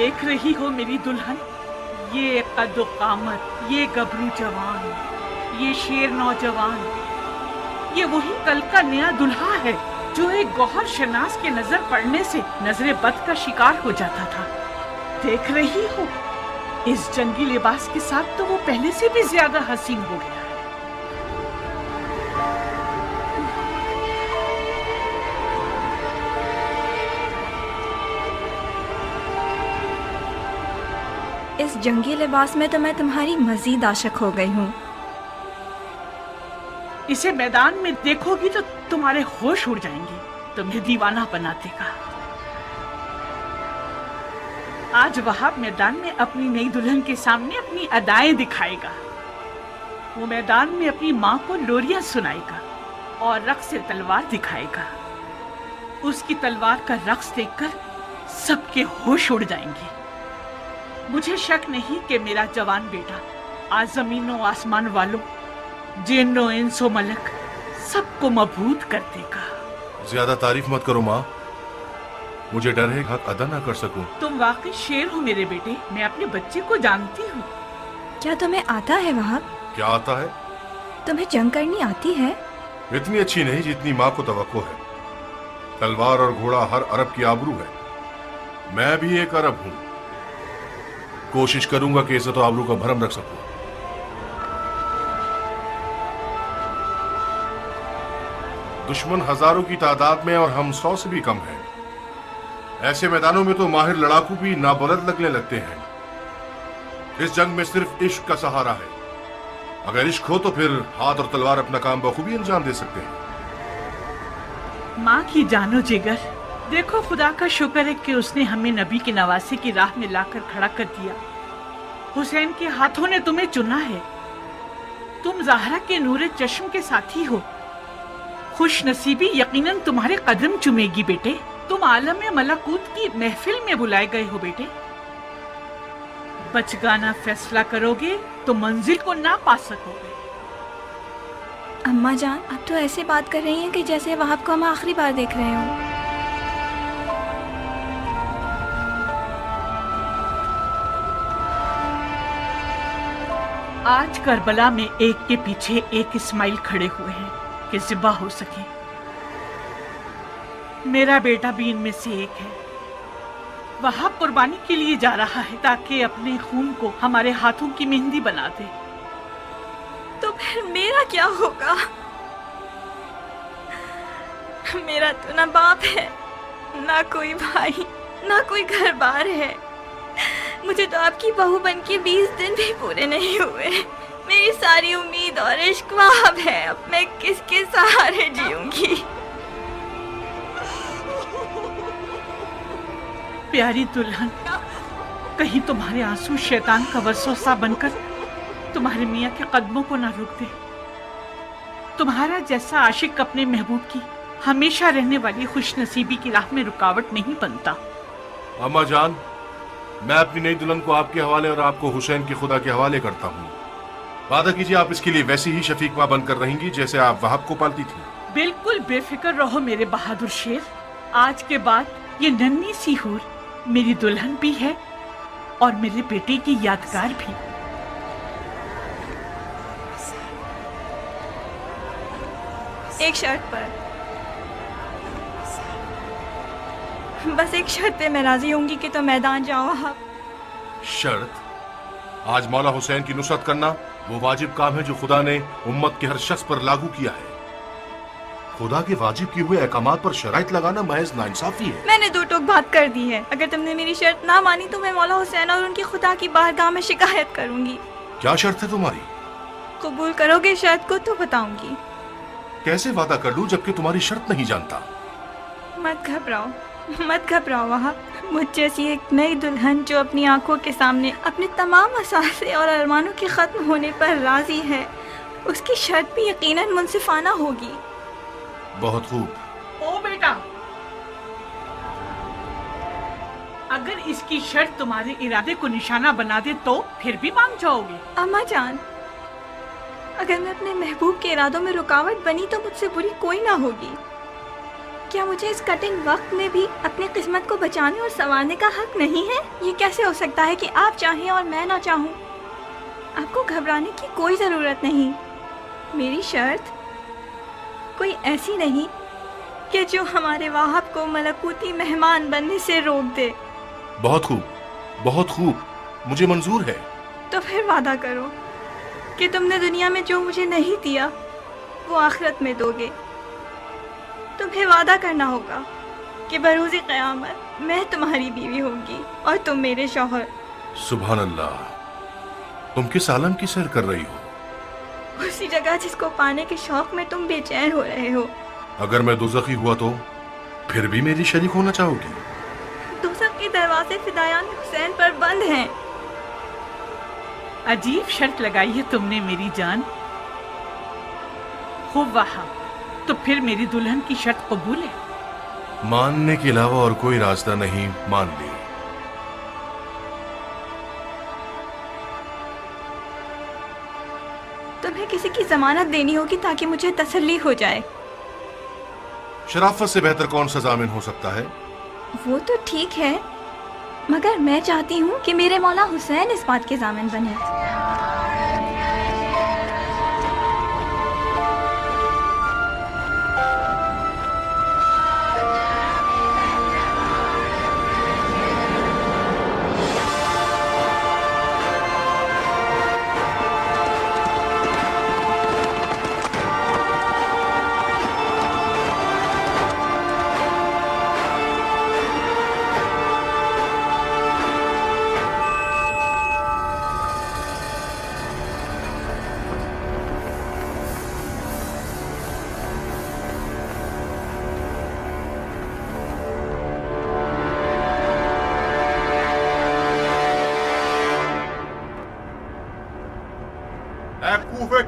देख रही हो मेरी दुल्हन, ये कद्दो कामत, ये गबरू जवान, ये शेर नौजवान, ये वही कल का नया दुल्हा है जो एक गौहर शनास के नजर पड़ने से नजरे बद का शिकार हो जाता था। देख रही हो, इस जंगी लिबास के साथ तो वो पहले से भी ज्यादा हसीन हो गया। इस जंगी लिबास में तो मैं तुम्हारी मजीद आशिक हो गई हूँ। इसे मैदान में देखोगी तो तुम्हारे होश उड़ जाएंगे, तुम्हें दीवाना बना देगा। आज वहाब मैदान में अपनी नई दुल्हन के सामने अपनी अदाएं दिखाएगा। वो मैदान में अपनी माँ को लोरियां सुनाएगा और रक्स से तलवार दिखाएगा। उसकी तलवार का रक्स देखकर सबके होश उड़ जाएंगे। मुझे शक नहीं कि मेरा जवान बेटा आज जमीनों आसमान वालों, जिन्नो इंसो मलक सबको मबहूत कर देगा। ज्यादा तारीफ मत करो माँ, मुझे डर है हक अदा ना कर सकूं। तुम वाकई शेर हो मेरे बेटे, मैं अपने बच्चे को जानती हूँ। क्या तुम्हें आता है वहाब? क्या आता है? तुम्हें जंग करनी आती है? इतनी अच्छी नहीं जितनी माँ को तवक्को है। तलवार और घोड़ा हर अरब की आबरू है। मैं भी एक अरब हूँ। कोशिश करूंगा कि इज्जत और आबरू का भरम रख सकूं। दुश्मन हजारों की तादाद में और हम 100 से भी कम हैं। ऐसे मैदानों में तो माहिर लड़ाकू भी नाबलद लगने लगते हैं। इस जंग में सिर्फ इश्क का सहारा है। अगर इश्क हो तो फिर हाथ और तलवार अपना काम बखूबी अंजाम दे सकते हैं। माँ की जानो जिगर, देखो खुदा का शुक्र है कि उसने हमें नबी के नवासे की राह में लाकर खड़ा कर दिया। हुसैन के हाथों ने तुम्हें चुना है। तुम ज़हरा के नूरे चश्म के साथी हो। खुश नसीबी यकीनन तुम्हारे कदम चुमेगी बेटे। तुम आलम मलाकूत की महफिल में बुलाए गए हो बेटे। बचगाना फैसला करोगे तो मंजिल को ना पा सकोगे। अम्मा जान, अब तो ऐसे बात कर रही हैं कि जैसे वहाब को हम आखिरी बार देख रहे हो। आज करबला में एक के पीछे एक इस्माइल खड़े हुए हैं कि ज़िबा हो सके। मेरा बेटा भी इनमें से एक है। वह कुर्बानी के लिए जा रहा है ताकि अपने खून को हमारे हाथों की मेहंदी बना दे। तो फिर मेरा क्या होगा? मेरा तो ना बाप है, ना कोई भाई, ना कोई घर बार है। मुझे तो आपकी बहू बन के 20 दिन भी पूरे नहीं हुए। मेरी सारी उम्मीद और इश्क वहाब है। अब मैं किसके सहारे जीऊंगी? प्यारी दुल्हन, कहीं तुम्हारे आंसू शैतान का वसवसा बनकर तुम्हारे मियाँ के कदमों को ना रोक दे। तुम्हारा जैसा आशिक अपने महबूब की हमेशा रहने वाली खुश नसीबी की राह में रुकावट नहीं बनता। अम्मा जान, मैं अपनी नई दुल्हन को आपके हवाले और आपको हुसैन के खुदा के हवाले करता हूँ। वादा कीजिए आप इसके लिए वैसी ही शफीक माँ बनकर रहेंगी जैसे आप वहाब को पालती थी। बिल्कुल बेफिक्र रहो मेरे बहादुर शेर। आज के बाद ये नन्ही सी हूर मेरी दुल्हन भी है और मेरे बेटे की यादगार भी। एक शर्त पर, बस एक शर्त पे मैं राजी होंगी कि तो मैदान जाओ आप। शर्त? आज मौला हुसैन की नुसरत करना वो वाजिब काम है जो खुदा ने उम्मत के हर शख्स पर लागू किया है। खुदा के वाजिब किए हुए अहकामात पर शराइत लगाना महज नाइंसाफी है। मैंने दो टोक बात कर दी है। अगर तुमने मेरी शर्त ना मानी तो मैं मौला हुसैन और उनकी खुदा की बारगाह में शिकायत करूंगी। क्या शर्त है तुम्हारी? कबूल करोगे शर्त को तो बताऊंगी। कैसे वादा कर लूं जबकि तुम्हारी शर्त नहीं जानता? मत घबराओ, मत घबराओ वहाब। मुझ जैसी एक नई दुल्हन जो अपनी आंखों के सामने अपने तमाम असासे और अरमानों के खत्म होने पर राजी है, उसकी शर्त भी यकीनन मुनसिफाना होगी। बहुत खूब। ओ बेटा, अगर इसकी शर्त तुम्हारे इरादे को निशाना बना दे तो फिर भी मान जाओगे? अम्मा जान, अगर मैं अपने महबूब के इरादों में रुकावट बनी तो मुझसे बुरी कोई ना होगी। کیا مجھے اس کٹن وقت میں بھی اپنی قسمت کو بچانے اور سنوارنے کا حق نہیں ہے؟ یہ کیسے ہو سکتا ہے کہ آپ چاہیں اور میں نہ چاہوں؟ آپ کو گھبرانے کی کوئی ضرورت نہیں. میری شرط کوئی ایسی نہیں کہ جو ہمارے واہب کو ملکوتی مہمان بننے سے روک دے. بہت خوب، بہت خوب، مجھے منظور ہے. تو پھر وعدہ کرو کہ تم نے دنیا میں جو مجھے نہیں دیا وہ آخرت میں دو گے. تمہیں وعدہ کرنا ہوگا کہ بروز قیامت میں تمہاری بیوی ہوگی اور تم میرے شوہر. سبحان اللہ، تم کس عالم کی سیر کر رہی ہو؟ اسی جگہ جس کو پانے کے شوق میں تم بے چین ہو رہے ہو. اگر میں دوزخی ہوا تو پھر بھی میری شریک ہونا چاہو گی؟ دوزخ کے دروازے فدایان حسین پر بند ہیں. عجیب شرط لگائی ہے تم نے میری جان. خوب وہاں، تو پھر میری دلہن کی شرط قبول ہے؟ ماننے کے علاوہ اور کوئی راستہ نہیں، مان لی. تمہیں کسی کی ضمانت دینی ہوگی تاکہ مجھے تسلی ہو جائے. شرافت سے بہتر کون سا ضامن ہو سکتا ہے؟ وہ تو ٹھیک ہے، مگر میں چاہتی ہوں کہ میرے مولا حسین اس بات کے ضامن بنے.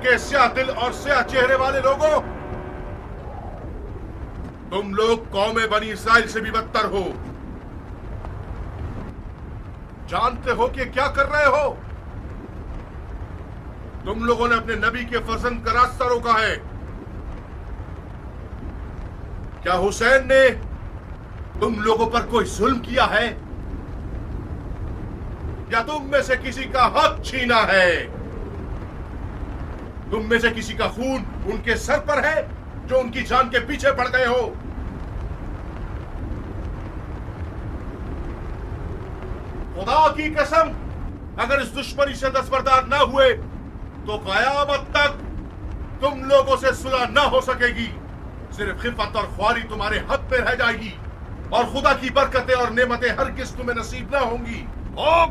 کے سیاہ دل اور سیاہ چہرے والے لوگوں، تم لوگ قوم بنی اسرائیل سے بھی بدتر ہو. جانتے ہو کہ کیا کر رہے ہو؟ تم لوگوں نے اپنے نبی کے فرزند کا راستہ روکا ہے. کیا حسین نے تم لوگوں پر کوئی ظلم کیا ہے؟ یا تم میں سے کسی کا حق چھینا ہے؟ تم میں سے کسی کا خون ان کے سر پر ہے جو ان کی جان کے پیچھے پڑ گئے ہو؟ خدا کی قسم، اگر اس دشمنی سے دستبردار نہ ہوئے تو قیامت تک تم لوگوں سے صلح نہ ہو سکے گی. صرف خفت اور خواری تمہارے حق پہ رہ جائے گی اور خدا کی برکتیں اور نعمتیں ہرگز تمہیں نصیب نہ ہوں گی. او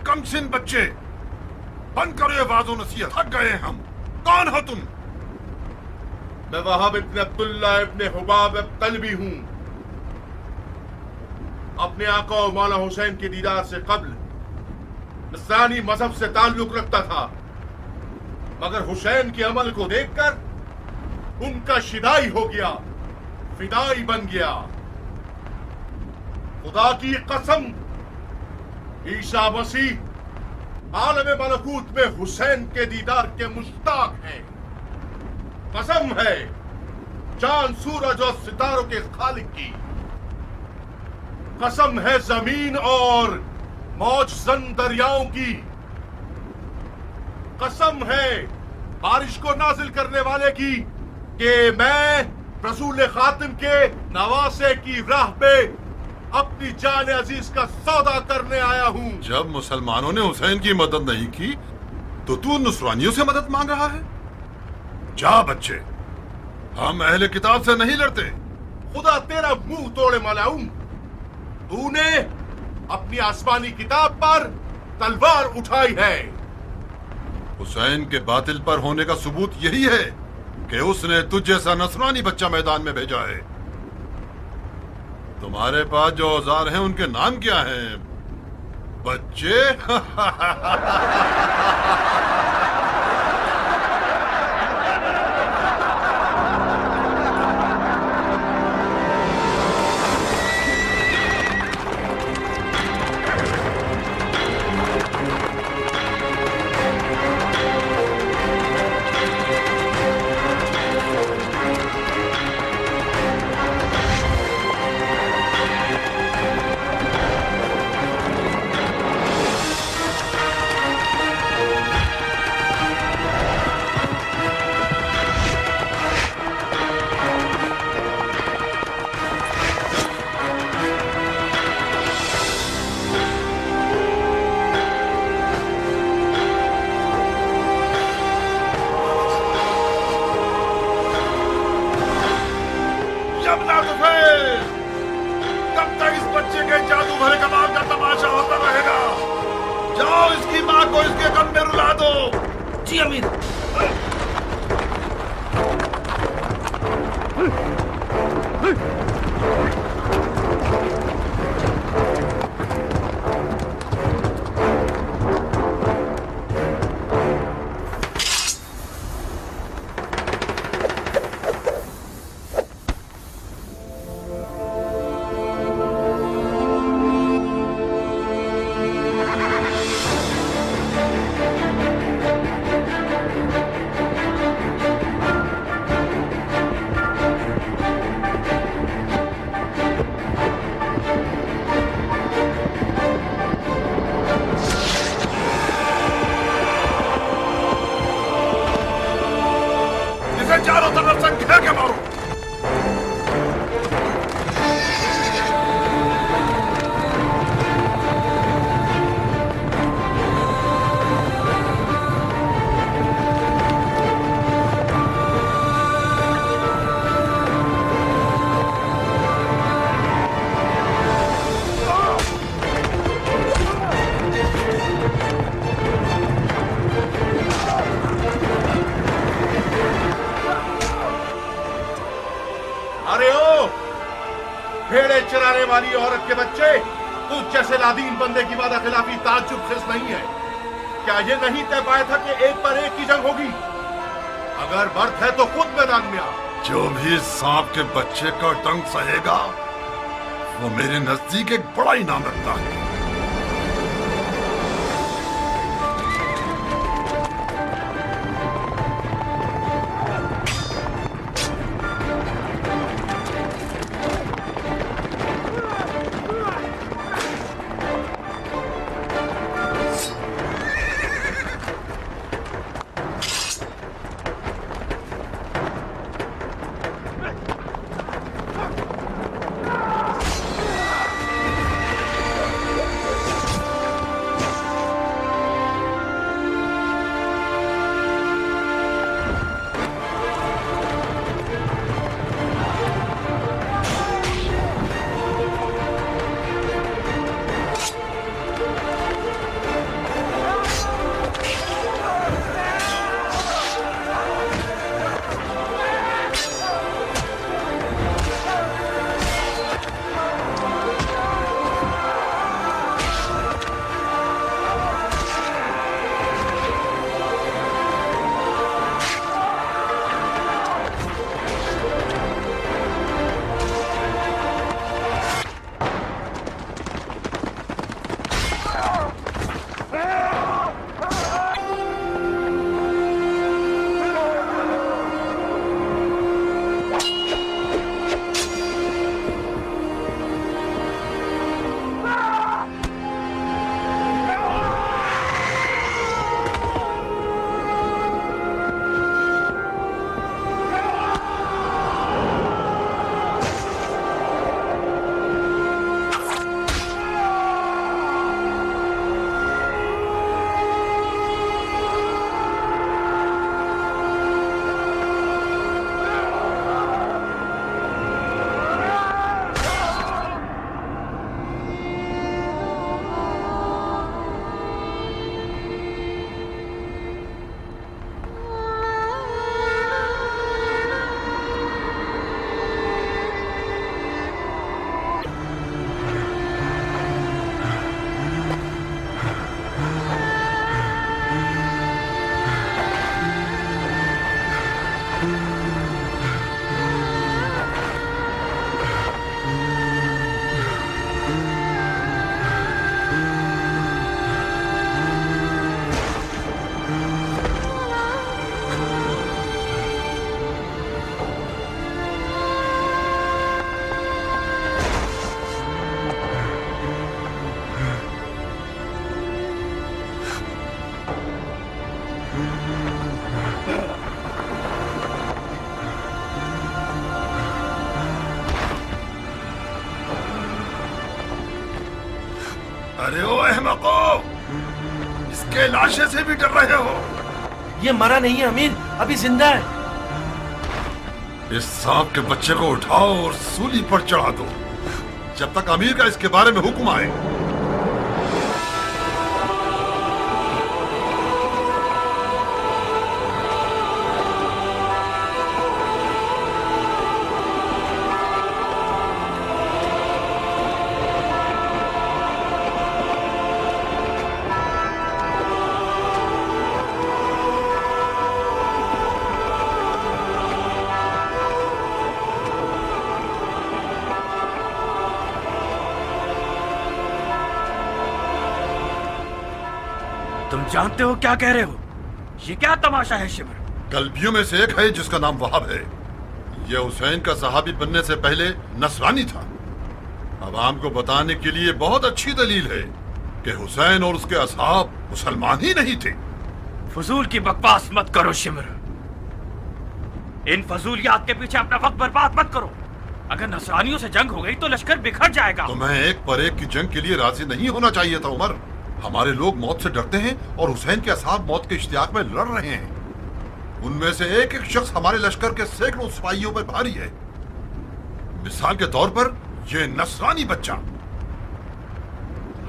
کم سن بچے، بند کرو یہ واضح نصیحت، تھک گئے ہم. کون ہو تم؟ میں وہاب ابن عبداللہ ابن حباب طلبی ہوں. اپنے آقا و مولا حسین کے دیدار سے قبل نصرانی مذہب سے تعلق رکھتا تھا، مگر حسین کے عمل کو دیکھ کر ان کا شدائی ہو گیا، فدائی بن گیا. خدا کی قسم، عیسیٰ مسیح عالم ملکوت میں حسین کے دیدار کے مشتاق ہیں. قسم ہے چاند سورج اور ستاروں کے خالق کی، قسم ہے زمین اور موج زن دریاؤں کی، قسم ہے بارش کو نازل کرنے والے کی کہ میں رسول خاتم کے نواسے کی راہ پہ اپنی جان عزیز کا سودا کرنے آیا ہوں. جب مسلمانوں نے حسین کی مدد نہیں کی تو نصرانیوں سے مدد مانگ رہا ہے؟ جا بچے، ہم اہل کتاب سے نہیں لڑتے. خدا تیرا منہ توڑے ملعون، تو نے اپنی آسمانی کتاب پر تلوار اٹھائی ہے. حسین کے باطل پر ہونے کا ثبوت یہی ہے کہ اس نے تجھ جیسا نصرانی بچہ میدان میں بھیجا ہے. تمہارے پاس جو اوزار ہیں ان کے نام کیا ہیں بچے؟ बच्चे के जादू भरे कमाल का तमाशा होता रहेगा। जाओ इसकी माँ को इसके गम में रुला दो। जी अमीर। चारों तरफ से घेर के मारो। अरे ओ भेड़े चराने वाली औरत के बच्चे, तू जैसे लादीन बंदे की वादा खिलाफी ताज्जुब खिस नहीं है। क्या ये नहीं तय पाया था कि एक पर एक की जंग होगी? अगर मर्द है तो खुद मैदान में आ। जो भी सांप के बच्चे का डंक सहेगा वो मेरे नजदीक एक बड़ा इनाम रखता है। अरे ओ अहमको, इसके लाशे से भी डर रहे हो? ये मरा नहीं है अमीर, अभी जिंदा है। इस सांप के बच्चे को उठाओ और सूली पर चढ़ा दो। जब तक अमीर का इसके बारे में हुक्म आए। तुम जानते हो क्या कह रहे हो? ये क्या तमाशा है शिमर? कल्पियों में से एक है जिसका नाम वहाब है। ये हुसैन का सहाबी बनने से पहले नसरानी था। अवाम को बताने के लिए बहुत अच्छी दलील है कि हुसैन और उसके असहाब मुसलमान ही नहीं थे। फजूल की बकवास मत करो शिमर। इन फजूलियात के पीछे अपना वक्त बर्बाद मत करो। अगर नसरानियों से जंग हो गई तो लश्कर बिखर जाएगा। तुम्हें एक पर एक की जंग के लिए राजी नहीं होना चाहिए था उमर। हमारे लोग मौत से डरते हैं और हुसैन के असहाब मौत के इश्तियाक में लड़ रहे हैं। उनमें से एक एक शख्स हमारे लश्कर के सैकड़ों सिपाहियों पर भारी है। मिसाल के तौर पर यह नसरानी बच्चा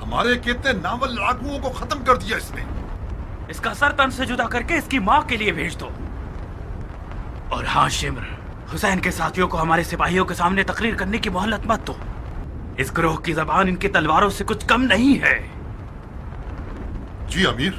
हमारे कितने नावल लड़ाकुओं को खत्म कर दिया इसने। इसका सर तन से जुदा करके इसकी माँ के लिए भेज दो। और हाँ शिमर, हुसैन के साथियों को हमारे सिपाहियों के सामने तकरीर करने की मोहलत मत दो। इस ग्रोह की जबान इनकी तलवारों से कुछ कम नहीं है। जी अमीर।